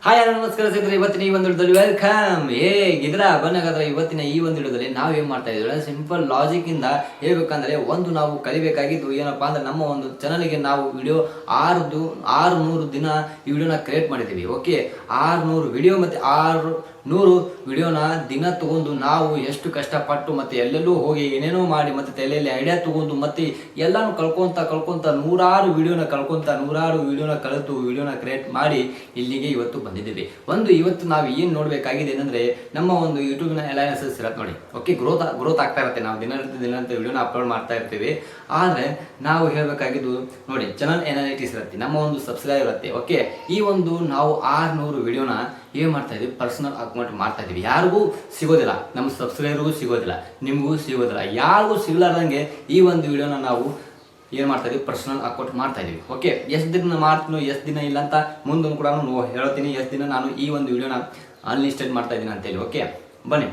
Hi ನಮಸ್ಕಾರ ಸ್ನೇಹಿತರೆ, ಇವತ್ತಿನ ಈ ಒಂದು ವಿಡಿಯೋದಲ್ಲಿ ವೆಲ್ಕಮ್. ಹೇಗಿದ್ರ ಬನ್ನಗಾದ್ರೆ ಇವತ್ತಿನ ಈ ಒಂದು ವಿಡಿಯೋದಲ್ಲಿ ನಾವು ಏನ್ ಮಾಡ್ತಾ ಇದ್ದೀವಿ, ಸಿಂಪಲ್ ಲಾಜಿಕ್ ಇಂದ ಹೇಳ್ಬೇಕಂದ್ರೆ ಒಂದು ನಾವು ಕಲಿಬೇಕಾಗಿದ್ದು ಏನಪ್ಪಾ ಅಂದ್ರೆ ನಮ್ಮ ಒಂದು ಚಾನಲ್ಗೆ ನಾವು ವಿಡಿಯೋ 600 ದಿನ ಈ ವಿಡಿಯೋನ ಕ್ರಿಯೇಟ್ ಮಾಡಿದ್ದೀವಿ. ಓಕೆ, 600 ವಿಡಿಯೋ ಮತ್ತೆ 600 ವಿಡಿಯೋನ ದಿನ ತಗೊಂಡು ನಾವು ಎಷ್ಟು ಕಷ್ಟಪಟ್ಟು ಮತ್ತೆ ಎಲ್ಲೆಲ್ಲೂ ಹೋಗಿ ಏನೇನೋ ಮಾಡಿ ಮತ್ತೆ ತಲೆಯಲ್ಲಿ ಐಡಿಯಾ ತಗೊಂಡು ಮತ್ತೆ ಎಲ್ಲಾನು ಕಳ್ಕೊಂತ ನೂರಾರು ವಿಡಿಯೋನ ಕಲಿತು ವಿಡಿಯೋನ ಕ್ರಿಯೇಟ್ ಮಾಡಿ ಇಲ್ಲಿಗೆ ಇವತ್ತು ಬಂದಿದ್ದೀವಿ. ಇವತ್ತು ನಾವು ಏನು ನೋಡಬೇಕಾಗಿದೆ ಏನಂದ್ರೆ ನಮ್ಮ ಒಂದು ಯೂಟ್ಯೂಬ್ನ ಅಲೈನ್ಸಸ್ ಇರತ್ತೆ ನೋಡಿ. ಓಕೆ, ಗ್ರೋತ್ ಆಗ್ತಾ ಇರುತ್ತೆ. ನಾವು ದಿನನಿತ್ಯ ವಿಡಿಯೋನ ಅಪ್ಲೋಡ್ ಮಾಡ್ತಾ ಇರ್ತೀವಿ. ಆದ್ರೆ ನಾವು ಹೇಳಬೇಕಾಗಿದ್ದು ನೋಡಿ, ಚಾನಲ್ ಅನಾಲಿಟಿಕ್ಸ್ ಇರುತ್ತೆ, ನಮ್ಮ ಒಂದು ಸಬ್ಸ್ಕ್ರೈಬ್ ಇರುತ್ತೆ. ಓಕೆ, ಈ ಒಂದು ನಾವು 600 ವಿಡಿಯೋನ ಏನ್ ಮಾಡ್ತಾ ಇದೀವಿ, ಪರ್ಸನಲ್ ಅಕೌಂಟ್ ಮಾಡ್ತಾ ಇದೀವಿ. ಯಾರಿಗೂ ಸಿಗೋದಿಲ್ಲ, ನಮ್ಮ ಸಬ್ಸ್ಕ್ರೈಬರ್ಗೂ ಸಿಗೋದಿಲ್ಲ, ನಿಮಗೂ ಸಿಗೋದಿಲ್ಲ, ಯಾರಿಗೂ ಸಿಗ್ಲಾರ್ದಂಗೆ ಈ ಒಂದು ವಿಡಿಯೋನ ನಾವು ಏನ್ ಮಾಡ್ತಾ ಇದೀವಿ, ಪರ್ಸನಲ್ ಅಕೌಂಟ್ ಮಾಡ್ತಾ ಇದೀವಿ. ಓಕೆ, ಎಷ್ಟು ದಿನ ಮಾಡ್ತೀನಿ ಎಷ್ಟು ದಿನ ಇಲ್ಲ ಅಂತ ಮುಂದೊಂದು ಕೂಡ ಹೇಳ್ತೀನಿ, ಎಷ್ಟು ದಿನ ನಾನು ಈ ಒಂದು ವಿಡಿಯೋನ ಅನ್ಲಿಸ್ಟೆಡ್ ಮಾಡ್ತಾ ಇದ್ದೀನಿ ಅಂತೇಳಿ. ಓಕೆ, ಬನ್ನಿ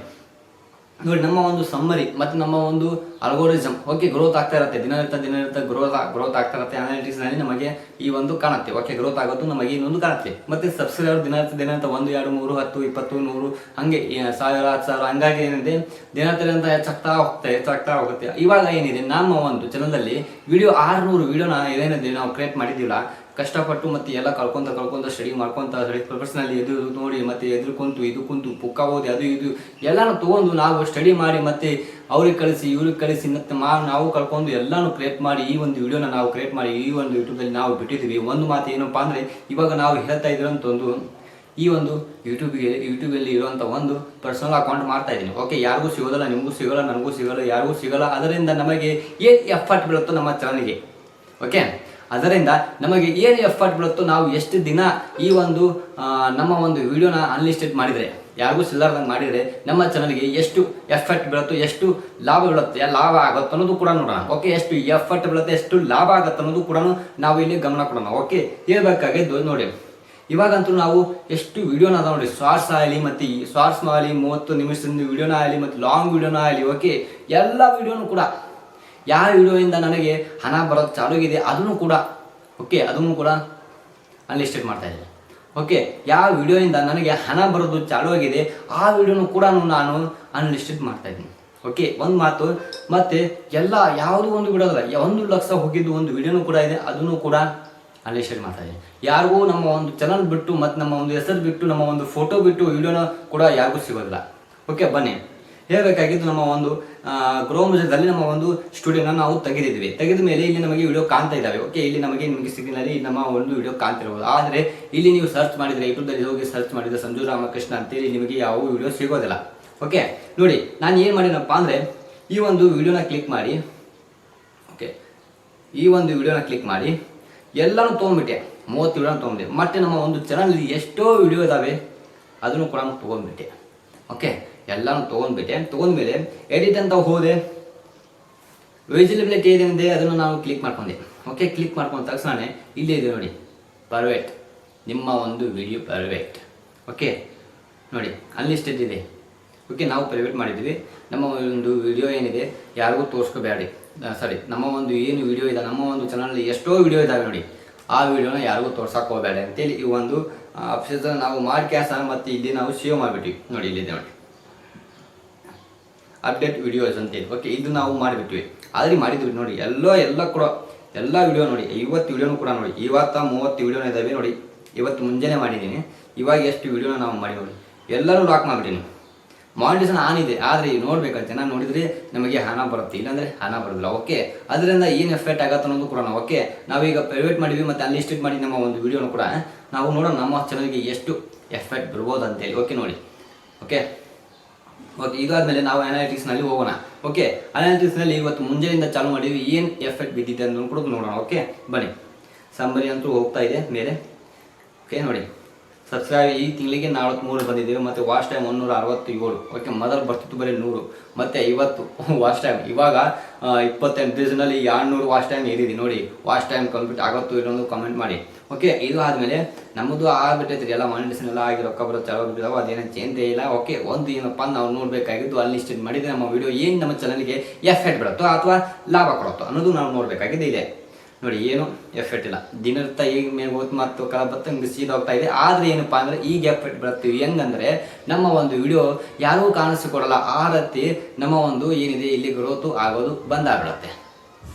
ನೋಡಿ, ನಮ್ಮ ಒಂದು ಸಮ್ಮರಿ ಮತ್ತು ನಮ್ಮ ಒಂದು ಅಲ್ಗೋರಿಸಮ್ ಓಕೆ ಗ್ರೋತ್ ಆಗ್ತಾ ಇರುತ್ತೆ. ದಿನನಿತ್ಯ ಗ್ರೋತ್ ಆಗ್ತಾ ಇರುತ್ತೆ. ಅನಾಲಿಟಿಕ್ಸ್ ನಲ್ಲಿ ನಮಗೆ ಈ ಒಂದು ಕಾಣುತ್ತೆ. ಓಕೆ, ಗ್ರೋತ್ ಆಗೋದು ನಮಗೆ ಇನ್ನೊಂದು ಕಾಣುತ್ತೆ. ಮತ್ತೆ ಸಬ್ಸ್ಕ್ರೈಬರ್ ದಿನನಿತ್ಯ 1, 2, 3, 10, 20, 100 ಹಂಗೆ 1000, 10,000 ಹಂಗಾಗಿ ಏನಿದೆ ದಿನನಿತ್ಯ ಹೆಚ್ಚಾಗ್ತಾ ಹೋಗುತ್ತೆ. ಇವಾಗ ಏನಿದೆ, ನಮ್ಮ ಒಂದು ಚಾನಲ್ನಲ್ಲಿ ವಿಡಿಯೋ 600 ವಿಡಿಯೋನ ಏನೇನಿದೆ ನಾವು ಕ್ರಿಯೇಟ್ ಮಾಡಿದ್ದೀವಲ್ಲ, ಕಷ್ಟಪಟ್ಟು ಮತ್ತೆ ಎಲ್ಲ ಕಳ್ಕೊಂತ ಸ್ಟಡಿ ಪ್ರೊಫೆಷನಲ್ಲಿ ಎದು ನೋಡಿ ಮತ್ತೆ ಎದುರು ಕುಂತು ಪುಕ್ಕ ಓದಿ ಅದು ಇದು ಎಲ್ಲಾನು ತಗೊಂಡು ನಾವು ಸ್ಟಡಿ ಮಾಡಿ ಮತ್ತೆ ಅವ್ರಿಗೆ ಕಳಿಸಿ ಇವ್ರಿಗೆ ಕಳಿಸಿ ಮತ್ತೆ ನಾವು ಕಳ್ಕೊಂಡು ಎಲ್ಲಾನು ಕ್ರಿಯೇಟ್ ಮಾಡಿ ಈ ಒಂದು ವಿಡಿಯೋನ ನಾವು ಕ್ರಿಯೇಟ್ ಮಾಡಿ ಈ ಒಂದು ಯೂಟ್ಯೂಬಲ್ಲಿ ನಾವು ಬಿಟ್ಟಿದ್ದೀವಿ. ಒಂದು ಮಾತು ಏನಪ್ಪಾ ಅಂದ್ರೆ, ಇವಾಗ ನಾವು ಹೇಳ್ತಾ ಇದ್ರಂತ ಒಂದು ಈ ಒಂದು ಯೂಟ್ಯೂಬಲ್ಲಿ ಇರುವಂಥ ಒಂದು ಪರ್ಸನಲ್ ಅಕೌಂಟ್ ಮಾಡ್ತಾ ಇದ್ದೀನಿ. ಓಕೆ, ಯಾರಿಗೂ ಸಿಗೋದಿಲ್ಲ, ನಿಮಗೂ ಸಿಗೋಲ್ಲ, ನನಗೂ ಸಿಗೋಲ್ಲ, ಯಾರಿಗೂ ಸಿಗೋಲ್ಲ. ಅದರಿಂದ ನಮಗೆ ಏನು ಎಫರ್ಟ್ ಬೀಳುತ್ತೋ ನಮ್ಮ ಚಾನಲ್ಗೆ, ಓಕೆ, ಅದರಿಂದ ನಮಗೆ ಏನು ಎಫರ್ಟ್ ಬೀಳುತ್ತೋ, ನಾವು ಎಷ್ಟು ದಿನ ಈ ಒಂದು ನಮ್ಮ ಒಂದು ವಿಡಿಯೋನ ಅನ್ಲಿಸ್ಟೆಡ್ ಮಾಡಿದರೆ, ಯಾರಿಗೂ ಸಿಲ್ಲಾರ್ದಂಗೆ ಮಾಡಿದರೆ ನಮ್ಮ ಚಾನಲ್ಗೆ ಎಷ್ಟು ಎಫರ್ಟ್ ಬೀಳುತ್ತೋ, ಎಷ್ಟು ಲಾಭ ಆಗುತ್ತೆ ಅನ್ನೋದು ಕೂಡ ನೋಡೋಣ. ಓಕೆ, ಎಷ್ಟು ಎಫರ್ಟ್ ಬೀಳುತ್ತೆ, ಎಷ್ಟು ಲಾಭ ಆಗುತ್ತೆ ಅನ್ನೋದು ಕೂಡ ನಾವು ಇಲ್ಲಿ ಗಮನ ಕೊಡೋಣ. ಓಕೆ, ಹೇಳ್ಬೇಕಾಗಿದ್ದು ನೋಡಿ, ಇವಾಗಂತೂ ನಾವು ಎಷ್ಟು ವಿಡಿಯೋನ ಅದ ನೋಡಿ, ಶಾರ್ಟ್ಸ್ ಆಗಲಿ ಮತ್ತು ಶಾರ್ಟ್ಸ್ ಆಗಲಿ 30 ನಿಮಿಷದ ವಿಡಿಯೋನ ಆಗಲಿ ಮತ್ತು ಲಾಂಗ್ ವಿಡಿಯೋನ ಆಗಲಿ. ಓಕೆ, ಎಲ್ಲ ವಿಡಿಯೋನು ಕೂಡ ಯಾವ ವಿಡಿಯೋಯಿಂದ ನನಗೆ ಹಣ ಬರೋದು ಚಾಲು ಆಗಿದೆ ಅದನ್ನು ಕೂಡ ಅನ್ಲಿಸ್ಟೆಡ್ ಮಾಡ್ತಾ ಇದ್ದೀನಿ. ಓಕೆ, ಯಾವ ವಿಡಿಯೋಯಿಂದ ನನಗೆ ಹಣ ಬರೋದು ಚಾಲು ಆಗಿದೆ ಆ ವಿಡಿಯೋನು ಕೂಡ ನಾನು ಅನ್ಲಿಸ್ಟೆಡ್ ಮಾಡ್ತಾ ಇದ್ದೀನಿ. ಓಕೆ, ಒಂದು ಮಾತು, ಮತ್ತೆ ಎಲ್ಲ ಯಾವುದೂ ಒಂದು ಬಿಡೋದಿಲ್ಲ. 1 ಲಕ್ಷ ಹೋಗಿದ್ದು ಒಂದು ವಿಡಿಯೋನು ಕೂಡ ಇದೆ, ಅದನ್ನು ಕೂಡ ಅನ್ಲಿಸ್ಟೆಡ್ ಮಾಡ್ತಾ ಇದ್ದೀನಿ. ಯಾರಿಗೂ ನಮ್ಮ ಒಂದು ಚಾನಲ್ ಬಿಟ್ಟು ಮತ್ತು ನಮ್ಮ ಒಂದು ಹೆಸರು ಬಿಟ್ಟು ನಮ್ಮ ಒಂದು ಫೋಟೋ ಬಿಟ್ಟು ವಿಡಿಯೋನ ಕೂಡ ಯಾರಿಗೂ ಸಿಗೋದಿಲ್ಲ. ಓಕೆ, ಬನ್ನಿ ಹೇಳಬೇಕಾಗಿದ್ದು, ನಮ್ಮ ಒಂದು ಗ್ರೋಮಜದಲ್ಲಿ ನಮ್ಮ ಒಂದು ಸ್ಟುಡಿಯೋನ ನಾವು ತೆಗೆದ ಮೇಲೆ ಇಲ್ಲಿ ನಮಗೆ ವಿಡಿಯೋ ಕಾಣ್ತಾ ಇದ್ದಾವೆ. ಓಕೆ, ಇಲ್ಲಿ ನಿಮಗೆ ಸಿಗ್ನಲ್ಲಿ ನಮ್ಮ ಒಂದು ವಿಡಿಯೋ ಕಾಣ್ತಿರ್ಬೋದು. ಆದರೆ ಇಲ್ಲಿ ನೀವು ಸರ್ಚ್ ಮಾಡಿದರೆ, ಯೂಟ್ಯೂಬ್ದಲ್ಲಿ ಹೋಗಿ ಸರ್ಚ್ ಮಾಡಿದರೆ ಸಂಜು ರಾಮಕೃಷ್ಣ ಅಂತೇಳಿ ನಿಮಗೆ ಯಾವ ವಿಡಿಯೋ ಸಿಗೋದಿಲ್ಲ. ಓಕೆ, ನೋಡಿ ನಾನು ಏನು ಮಾಡಿನಪ್ಪ ಅಂದರೆ, ಈ ಒಂದು ವಿಡಿಯೋನ ಕ್ಲಿಕ್ ಮಾಡಿ, ಓಕೆ, ಈ ಒಂದು ವಿಡಿಯೋನ ಕ್ಲಿಕ್ ಮಾಡಿ ಎಲ್ಲನೂ ತೊಗೊಂಡ್ಬಿಟ್ಟೆ, 30 ವಿಡಿಯೋನ ತೊಗೊಂಡ್ಬಿಟ್ಟೆ. ಮತ್ತೆ ನಮ್ಮ ಒಂದು ಚಾನಲಲ್ಲಿ ಎಷ್ಟೋ ವಿಡಿಯೋ ಇದ್ದಾವೆ ಅದನ್ನು ಕೂಡ ತೊಗೊಂಡ್ಬಿಟ್ಟೆ. ಓಕೆ, ಎಲ್ಲನೂ ತೊಗೊಂಡ್ಮೇಲೆ ಎಡಿಟ್ ಅಂತ ಹೋದೆ, ವಿಜಿಬಿಲಿಟಿ ಏನಿದೆ ಅದನ್ನು ನಾವು ಕ್ಲಿಕ್ ಮಾಡ್ಕೊಂಡೆ. ಓಕೆ, ಕ್ಲಿಕ್ ಮಾಡ್ಕೊಂಡ ತಕ್ಷಣ ಇಲ್ಲೇ ಇದೆ ನೋಡಿ, ಪರ್ಫೆಕ್ಟ್, ನಿಮ್ಮ ಒಂದು ವಿಡಿಯೋ ಪರ್ಫೆಕ್ಟ್. ಓಕೆ, ನೋಡಿ ಅನ್ಲಿಸ್ಟೆಡ್ ಇದೆ. ಓಕೆ, ನಾವು ಪ್ರೈವೇಟ್ ಮಾಡಿದ್ದೀವಿ. ನಮ್ಮ ಒಂದು ವಿಡಿಯೋ ಏನಿದೆ ಯಾರಿಗೂ ತೋರಿಸ್ಕೋಬೇಡಿ. ನಮ್ಮ ಒಂದು ಏನು ವಿಡಿಯೋ ಇದೆ, ನಮ್ಮ ಒಂದು ಚಾನಲಲ್ಲಿ ಎಷ್ಟೋ ವಿಡಿಯೋ ಇದ್ದಾವೆ ನೋಡಿ, ಆ ವಿಡಿಯೋನ ಯಾರಿಗೂ ತೋರ್ಸಕ್ಕೆ ಹೋಗಬೇಡ ಅಂತೇಳಿ ಈ ಒಂದು ಆಪ್ಷನ್ ನಾವು ಮಾಡಿ ಮತ್ತು ಇಲ್ಲಿ ನಾವು ಸೇವ್ ಮಾಡಿಬಿಟ್ವಿ. ನೋಡಿ ಇಲ್ಲಿದೆ ನೋಡಿ, ಅಪ್ಡೇಟ್ ವಿಡಿಯೋಸ್ ಅಂತೇಳಿ. ಓಕೆ, ಇದು ನಾವು ಮಾಡಿಬಿಟ್ವಿ, ಆಲ್ರೆಡಿ ಮಾಡಿದ್ವಿ ನೋಡಿ. ಎಲ್ಲ ವಿಡಿಯೋ ನೋಡಿ, 50 ವಿಡಿಯೋನು ಕೂಡ ನೋಡಿ, 30 ವಿಡಿಯೋನ ಇದ್ದಾವೆ ನೋಡಿ. ಇವತ್ತು ಮುಂಜಾನೆ ಮಾಡಿದ್ದೀನಿ. ಇವಾಗ ಎಷ್ಟು ವಿಡಿಯೋನ ನಾವು ಮಾಡಿ ನೋಡಿ, ಎಲ್ಲರೂ ಲಾಕ್ ಮಾಡಿಬಿಟ್ಟಿನಿ. ಮಾನಿಟೈಸೇಷನ್ ಆನ್ ಇದೆ, ಆದರೆ ನೋಡ್ಬೇಕಂತ ಚೆನ್ನಾಗಿ ನೋಡಿದ್ರೆ ನಮಗೆ ಹಣ ಬರುತ್ತೆ, ಇಲ್ಲಾಂದರೆ ಹಣ ಬರೋದಿಲ್ಲ. ಓಕೆ, ಅದರಿಂದ ಏನು ಎಫೆಕ್ಟ್ ಆಗುತ್ತೆ ಅನ್ನೋದು ಕೂಡ ನಾವು ಓಕೆ, ನಾವೀಗ ಪ್ರೈವೇಟ್ ಮಾಡಿದ್ವಿ ಮತ್ತು ಅನ್ಲಿಸ್ಟೆಡ್ ಮಾಡಿ ನಮ್ಮ ಒಂದು ವಿಡಿಯೋನು ಕೂಡ ನಾವು ನೋಡೋಣ ನಮ್ಮ ಚಾನಲ್ಗೆ ಎಷ್ಟು ಎಫೆಕ್ಟ್ ಬರ್ಬೋದು ಅಂತೇಳಿ. ಓಕೆ, ನೋಡಿ. ಓಕೆ, ಇದಾದ್ಮೇಲೆ ನಾವು ಅನಾಲಿಟಿಕ್ಸ್ನಲ್ಲಿ ಹೋಗೋಣ. ಓಕೆ, ಅನಾಲಿಟಿಕ್ಸ್ನಲ್ಲಿ ಇವತ್ತು ಮುಂಜಾನೆಯಿಂದ ಚಾಲು ಮಾಡಿದ್ವಿ, ಏನು ಎಫೆಕ್ಟ್ ಬಿದ್ದಿದೆ ಅಂತ ಕೂಡ ನೋಡೋಣ. ಓಕೆ, ಬನ್ನಿ, ಸಮ್ಮರಿ ಅಂತೂ ಹೋಗ್ತಾ ಇದೆ ಮೇಲೆ. ಓಕೆ, ನೋಡಿ ಸಬ್ಸ್ಕ್ರೈಬ್ ಈ ತಿಂಗಳಿಗೆ 43 ಬಂದಿದ್ದೇವೆ ಮತ್ತು ವಾಚ್ ಟೈಮ್ 167. ಓಕೆ, ಮೊದಲು ಬರ್ತಿತ್ತು ಬರೀ 100 ಮತ್ತು 50 ವಾಚ್ ಟೈಮ್. ಇವಾಗ 28 ದಿವಸದಲ್ಲಿ 200 ವಾಚ್ ಟೈಮ್ ಏರಿದೆ ನೋಡಿ. ವಾಚ್ ಟೈಮ್ ಕಂಪ್ಲೀಟ್ ಆಗುತ್ತೋ ಇಲ್ಲೊಂದು ಕಮೆಂಟ್ ಮಾಡಿ. ಓಕೆ, ಇದು ಆದಮೇಲೆ ನಮ್ಮದು ಆಗ್ಬಿಟ್ಟೈತ್ರಿ, ಎಲ್ಲ ಮಾನಿಟೈಸೇಷನ್ ಎಲ್ಲ ಆಗಿ ರೊಕ್ಕ ಬರೋ ಚಾಲು ಬಿದ್ದಾವೆ, ಅದೇನೋ ಚೇಂಜೇ ಇಲ್ಲ. ಓಕೆ, ಒಂದು ಏನಪ್ಪ ನಾವು ನೋಡಬೇಕಾಗಿದ್ದು, ಅನ್ಲಿಸ್ಟೆಡ್ ಮಾಡಿದರೆ ನಮ್ಮ ವಿಡಿಯೋ ಏನು ನಮ್ಮ ಚಾನಲ್ಗೆ ಎಫೆಕ್ಟ್ ಬರುತ್ತೋ ಅಥವಾ ಲಾಭ ಕೊಡುತ್ತೋ ಅನ್ನೋದು ನಾವು ನೋಡಬೇಕಾಗಿದೆ ಇದೆ. ನೋಡಿ ಏನು ಎಫೆಕ್ಟ್ ಇಲ್ಲ. ದಿನರ್ಥ ಈಗ ಮೇಲೆ ಹೋಗ್ತು ಮತ್ತು ಕಳ ಬತ್ತ ಹಿಂಗೆ ಸೀದಾ ಹೋಗ್ತಾ ಇದೆ. ಆದರೆ ಏನಪ್ಪಾ ಅಂದರೆ ಈಗ ಎಫೆಕ್ಟ್ ಬೀಳ್ತೀವಿ ಹೆಂಗಂದರೆ ನಮ್ಮ ಒಂದು ವಿಡಿಯೋ ಯಾರಿಗೂ ಕಾಣಿಸಿಕೊಡಲ್ಲ. ಆ ರೀತಿ ನಮ್ಮ ಒಂದು ಏನಿದೆ ಇಲ್ಲಿ ಗ್ರೋತು ಆಗೋದು ಬಂದಾಗ್ಬಿಡುತ್ತೆ.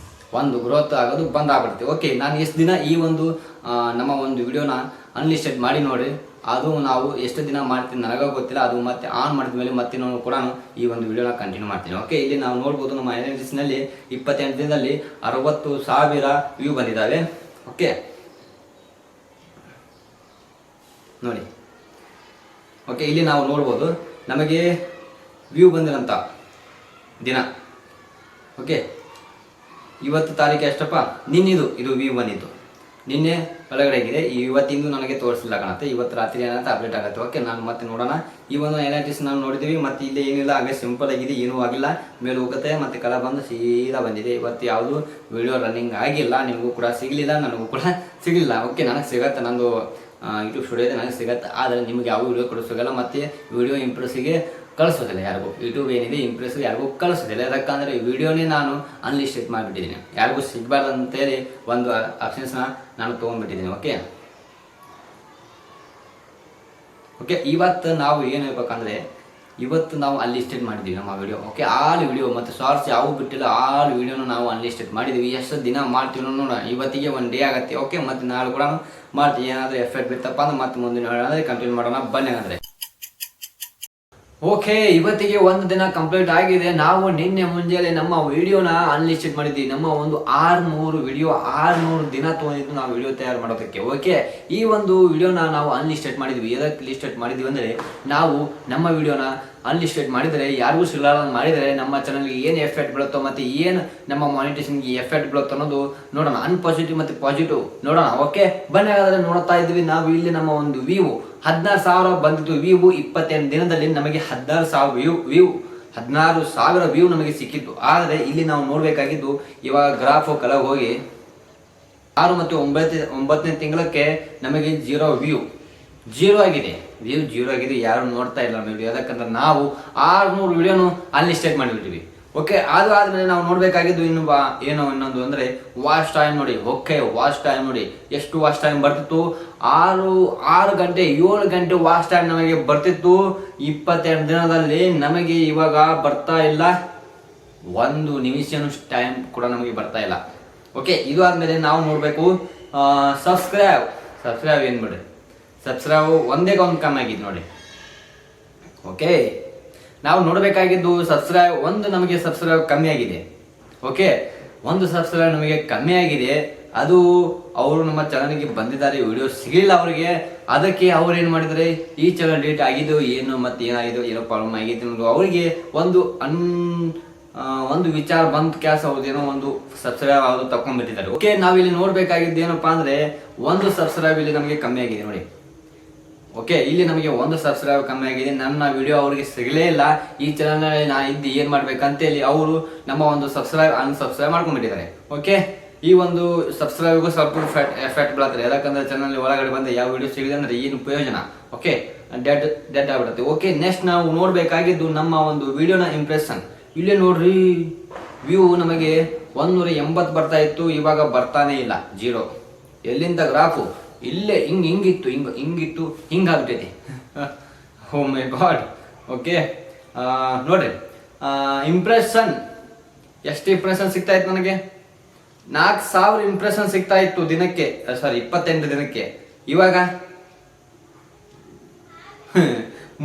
ಗ್ರೋತ್ ಆಗೋದು ಬಂದಾಗ್ಬಿಡುತ್ತೆ. ಓಕೆ, ನಾನು ಎಷ್ಟು ದಿನ ಈ ಒಂದು ನಮ್ಮ ಒಂದು ವಿಡಿಯೋನ ಅನ್ಲಿಸ್ಟೆಡ್ ಮಾಡಿ ನೋಡಿ. ಅದು ನಾವು ಎಷ್ಟು ದಿನ ಮಾಡ್ತೀನಿ ನನಗೆ ಗೊತ್ತಿಲ್ಲ. ಅದು ಮತ್ತೆ ಆನ್ ಮಾಡಿದ ಮೇಲೆ ಮತ್ತೆ ನಾನು ಕೂಡ ಈ ಒಂದು ವಿಡಿಯೋನ ಕಂಟಿನ್ಯೂ ಮಾಡ್ತೀನಿ. ಓಕೆ, ಇಲ್ಲಿ ನಾವು ನೋಡ್ಬೋದು ನಮ್ಮ ಅನಾಲಿಸಿಸ್ನಲ್ಲಿ 28 ದಿನದಲ್ಲಿ 60,000 ವ್ಯೂ ಬಂದಿದ್ದಾವೆ. ಓಕೆ ನೋಡಿ. ಓಕೆ, ಇಲ್ಲಿ ನಾವು ನೋಡ್ಬೋದು ನಮಗೆ ವ್ಯೂ ಬಂದಿರೋಂಥ ದಿನ. ಓಕೆ, ಇವತ್ತು ತಾರೀಕು ಎಷ್ಟಪ್ಪ? ಇದು ವ್ಯೂ ಬಂದಿತ್ತು. ನಿನ್ನೆ ಒಳಗಡೆ ಆಗಿದೆ. ಇವತ್ತಿಂದು ನನಗೆ ತೋರಿಸಿಲ್ಲ ಕಾಣುತ್ತೆ. ಇವತ್ತು ರಾತ್ರಿ ಏನಂತ ಅಪ್ಡೇಟ್ ಆಗುತ್ತೆ. ಓಕೆ, ನಾನು ಮತ್ತೆ ನೋಡೋಣ. ಈ ಒಂದು ಅನಾಲಿಟಿಕ್ಸ್ ನಾವು ನೋಡಿದ್ದೀವಿ. ಮತ್ತು ಇಲ್ಲಿ ಏನಿಲ್ಲ, ಹಾಗೆ ಸಿಂಪಲ್ ಆಗಿದೆ, ಏನೂ ಆಗಿಲ್ಲ. ಮೇಲೆ ಹೋಗುತ್ತೆ ಮತ್ತು ಕಲರ್ ಬಂದು ಸೀದಾ ಬಂದಿದೆ. ಇವತ್ತು ಯಾವುದು ವಿಡಿಯೋ ರನ್ನಿಂಗ್ ಆಗಿಲ್ಲ. ನಿಮಗೂ ಕೂಡ ಸಿಗಲಿಲ್ಲ, ನನಗೂ ಕೂಡ ಸಿಗಲಿಲ್ಲ. ಓಕೆ, ನನಗೆ ಸಿಗತ್ತೆ, ನಂದು ಯೂಟ್ಯೂಬ್ ಸ್ಟುಡಿಯೋ ಇದೆ, ನನಗೆ ಸಿಗತ್ತೆ. ಆದರೆ ನಿಮಗೆ ಯಾವ ವಿಡಿಯೋ ಕೂಡ ಸಿಗಲ್ಲ. ಮತ್ತು ವಿಡಿಯೋ ಇಂಪ್ರೆಸ್ಸಿಗೆ ಕಳಿಸೋದಿಲ್ಲ ಯಾರಿಗೂ. ಯೂಟ್ಯೂಬ್ ಏನಿದೆ ಇಂಪ್ರೆಸ್ಗೆ ಯಾರಿಗೂ ಕಳಿಸೋದಿಲ್ಲ. ಯಾಕಂದರೆ ವಿಡಿಯೋನೇ ನಾನು ಅನ್ಲಿಸ್ಟೆಡ್ ಮಾಡಿಬಿಟ್ಟಿದ್ದೀನಿ. ಯಾರಿಗೂ ಸಿಗಬಾರ್ದು ಅಂತೇಳಿ ಒಂದು ಆಪ್ಷನ್ಸ್ನ ನಾನು ತೊಗೊಂಡ್ಬಿಟ್ಟಿದ್ದೀನಿ. ಓಕೆ, ಇವತ್ತು ನಾವು ಏನು ಹೇಳ್ಬೇಕಂದ್ರೆ ಇವತ್ತು ನಾವು ಅನ್ಲಿಸ್ಟೆಡ್ ಮಾಡಿದ್ದೀವಿ ನಮ್ಮ ವಿಡಿಯೋ. ಓಕೆ, ಆಲ್ ವಿಡಿಯೋ ಮತ್ತು ಶಾರ್ಟ್ಸ್ ಯಾವ ಬಿಟ್ಟಿಲ್ಲ, ಆಲ್ ವಿಡಿಯೋನ ನಾವು ಅನ್ಲಿಸ್ಟೆಡ್ ಮಾಡಿದ್ದೀವಿ. ಎಷ್ಟು ದಿನ ಮಾಡ್ತೀವಿ ನೋಡೋಣ. ಇವತ್ತಿಗೆ 1 ಡೇ ಆಗುತ್ತೆ. ಓಕೆ, ಮತ್ತು ನಾಳೆ ಕೂಡ ಮಾಡ್ತೀವಿ. ಏನಾದರೂ ಎಫೆಕ್ಟ್ ಬಿತ್ತಪ್ಪ ಅಂದ್ರೆ ಮತ್ತೆ ಮುಂದಿನ ಹೇಳೋದ್ರೆ ಕಂಟಿನ್ಯೂ ಮಾಡೋಣ ಬನ್ನಿ. ಅಂದರೆ ಓಕೆ, ಇವತ್ತಿಗೆ 1 ದಿನ ಕಂಪ್ಲೀಟ್ ಆಗಿದೆ. ನಾವು ನಿನ್ನೆ ಮುಂಜಾನೆ ನಮ್ಮ ವಿಡಿಯೋನ ಅನ್ಲಿಸ್ಟೆಡ್ ಮಾಡಿದ್ವಿ. ನಮ್ಮ ಒಂದು 600 ವಿಡಿಯೋ 600 ದಿನ ತೊಗೊಂಡಿದ್ದು ನಾವು ವಿಡಿಯೋ ತಯಾರು ಮಾಡೋದಕ್ಕೆ. ಓಕೆ, ಈ ಒಂದು ವಿಡಿಯೋನ ನಾವು ಅನ್ಲಿಸ್ಟೆಡ್ ಮಾಡಿದ್ವಿ. ಎದಕ್ಕೆ ಲಿಸ್ಟೆಡ್ ಮಾಡಿದ್ವಿ ಅಂದರೆ ನಾವು ನಮ್ಮ ವಿಡಿಯೋನ ಅನ್ಲಿಸ್ಟೆಡ್ ಮಾಡಿದರೆ ಯಾರಿಗೂ ಸಿಗಲಾರ್ದಂಗೆ ಮಾಡಿದರೆ ನಮ್ಮ ಚಾನಲ್ಗೆ ಏನು ಎಫೆಕ್ಟ್ ಬೀಳುತ್ತೋ ಮತ್ತು ಏನು ನಮ್ಮ ಮಾನಿಟೇಷನ್ಗೆ ಎಫೆಕ್ಟ್ ಬೀಳುತ್ತೋ ಅನ್ನೋದು ನೋಡೋಣ. ಅನ್ಪಾಸಿಟಿವ್ ಮತ್ತು ಪಾಸಿಟಿವ್ ನೋಡೋಣ. ಓಕೆ, ಬನ್ನಿ. ಹಾಗಾದರೆ ನೋಡ್ತಾ ಇದ್ವಿ ನಾವು ಇಲ್ಲಿ ನಮ್ಮ ಒಂದು ವ್ಯೂ 16,000 ಬಂದಿದ್ದು. ವ್ಯೂ 28 ದಿನದಲ್ಲಿ ನಮಗೆ 16,000 ವ್ಯೂ ನಮಗೆ ಸಿಕ್ಕಿತ್ತು. ಆದರೆ ಇಲ್ಲಿ ನಾವು ನೋಡಬೇಕಾಗಿದ್ದು ಇವಾಗ ಗ್ರಾಫ್ ಕೆಳಗೆ ಹೋಗಿ 6 ಮತ್ತು 9ನೇ ತಿಂಗಳಕ್ಕೆ ನಮಗೆ 0 ವ್ಯೂ ಆಗಿದೆ. ವ್ಯೂ 0 ಆಗಿದೆ. ಯಾರು ನೋಡ್ತಾ ಇಲ್ಲ ವಿಡಿಯೋ. ಯಾಕಂದ್ರೆ ನಾವು 600 ವಿಡಿಯೋನು ಅನ್ಲಿಸ್ಟೆಡ್ ಮಾಡಿಬಿಟ್ಟಿವಿ. ಓಕೆ, ಅದು ಆದಮೇಲೆ ನಾವು ನೋಡಬೇಕಾಗಿದ್ದು ಇನ್ನೊಂದು ಅಂದರೆ ವಾಚ್ ಟೈಮ್ ನೋಡಿ. ಓಕೆ, ವಾಚ್ ಟೈಮ್ ನೋಡಿ, ಎಷ್ಟು ವಾಚ್ ಟೈಮ್ ಬರ್ತಿತ್ತು? 6 ಗಂಟೆ 7 ಗಂಟೆ ವಾಚ್ ಟೈಮ್ ನಮಗೆ ಬರ್ತಿತ್ತು. 28 ದಿನದಲ್ಲಿ ನಮಗೆ ಇವಾಗ ಬರ್ತಾ ಇಲ್ಲ 1 ನಿಮಿಷನೂ ಟೈಮ್ ಕೂಡ ನಮಗೆ ಬರ್ತಾ ಇಲ್ಲ. ಓಕೆ, ಇದು ಆದಮೇಲೆ ನಾವು ನೋಡಬೇಕು ಸಬ್ಸ್ಕ್ರೈಬ್ ಏನು ಬಿಡ್ರಿ. ಸಬ್ಸ್ಕ್ರೈಬ್ ಒಂದೇ ಕಮ್ಮಿ ಆಗಿದೆ ನೋಡಿ. ಓಕೆ, ನಾವು ನೋಡಬೇಕಾಗಿದ್ದು ನಮಗೆ ಸಬ್ಸ್ಕ್ರೈಬ್ ಕಮ್ಮಿ ಆಗಿದೆ. ಓಕೆ, 1 ಸಬ್ಸ್ಕ್ರೈಬ್ ನಮಗೆ ಕಮ್ಮಿ ಆಗಿದೆ. ಅದು ಅವರು ನಮ್ಮ ಚಾನಲ್ಗೆ ಬಂದಿದ್ದಾರೆ, ವಿಡಿಯೋ ಸಿಗಲಿಲ್ಲ ಅವರಿಗೆ. ಅದಕ್ಕೆ ಅವ್ರು ಏನು ಮಾಡಿದರೆ ಈ ಚಾನಲ್ ಡಿಲೀಟ್ ಆಗಿದ್ದು ಏನು ಮತ್ತು ಏನಾಗಿದ್ದು ಏನೋ ಪ್ರಾಬ್ಲಮ್ ಆಗಿತ್ತು ಅನ್ನೋದು ಅವರಿಗೆ ಒಂದು ವಿಚಾರ ಬಂದ ಕೆಲಸ ಅವ್ರದ್ದೇನೋ ಒಂದು ಸಬ್ಸ್ಕ್ರೈಬ್ ಆಗೋದು ತಕೊಂಡ್ಬಿಟ್ಟಿದ್ದಾರೆ. ಓಕೆ, ನಾವಿಲ್ಲಿ ನೋಡಬೇಕಾಗಿದ್ದು ಏನಪ್ಪಾ ಅಂದರೆ 1 ಸಬ್ಸ್ಕ್ರೈಬ್ ಇಲ್ಲಿ ನಮಗೆ ಕಮ್ಮಿ ಆಗಿದೆ ನೋಡಿ. ಓಕೆ, ಇಲ್ಲಿ ನಮಗೆ 1 ಸಬ್ಸ್ಕ್ರೈಬ್ ಕಮ್ಮಿ ಆಗಿದೆ. ನನ್ನ ವಿಡಿಯೋ ಅವ್ರಿಗೆ ಸಿಗಲೇ ಇಲ್ಲ. ಈ ಚಾನಲ್ ನಾ ಇದ್ದು ಏನು ಮಾಡ್ಬೇಕಂತೇಳಿ ಅವರು ನಮ್ಮ ಒಂದು ಅನ್ಸಬ್ಸ್ಕ್ರೈಬ್ ಮಾಡ್ಕೊಂಡ್ಬಿಟ್ಟಿದ್ದಾರೆ. ಓಕೆ, ಈ ಒಂದು ಸಬ್ಸ್ಕ್ರೈಬ್ಗೂ ಸ್ವಲ್ಪ ಎಫೆಕ್ಟ್ ಬೀಳತ್ತಾರೆ. ಯಾಕಂದ್ರೆ ಚಾನಲ್ ಒಳಗಡೆ ಬಂದ ಯಾವ ವಿಡಿಯೋ ಸಿಗಿದೆ ಅಂದರೆ ಏನು ಪ್ರಯೋಜನ. ಓಕೆ, ಡೆಡ್ ಆಗ್ಬಿಡುತ್ತೆ. ಓಕೆ, ನೆಕ್ಸ್ಟ್ ನಾವು ನೋಡಬೇಕಾಗಿದ್ದು ನಮ್ಮ ಒಂದು ವಿಡಿಯೋನ ಇಂಪ್ರೆಷನ್. ಇಲ್ಲೇ ನೋಡ್ರಿ, ವ್ಯೂ ನಮಗೆ 180 ಬರ್ತಾ ಇತ್ತು, ಇವಾಗ ಬರ್ತಾನೆ ಇಲ್ಲ, 0. ಎಲ್ಲಿಂದ ಗ್ರಾಫು? ಇಲ್ಲೇ ಹಿಂಗಿತ್ತು ಹಿಂಗಾಗ್ಬಿಟ್ಟೈತಿ. ಓ ಮೈ ಗಾಡ್. ಓಕೆ, ನೋಡ್ರಿ, ಇಂಪ್ರೆಷನ್ ಎಷ್ಟು ಇಂಪ್ರೆಷನ್ ಸಿಗ್ತಾ ಇತ್ತು ನನಗೆ? 4,000 ಇಂಪ್ರೆಷನ್ ಸಿಗ್ತಾ ಇತ್ತು ದಿನಕ್ಕೆ. 28 ದಿನಕ್ಕೆ. ಇವಾಗ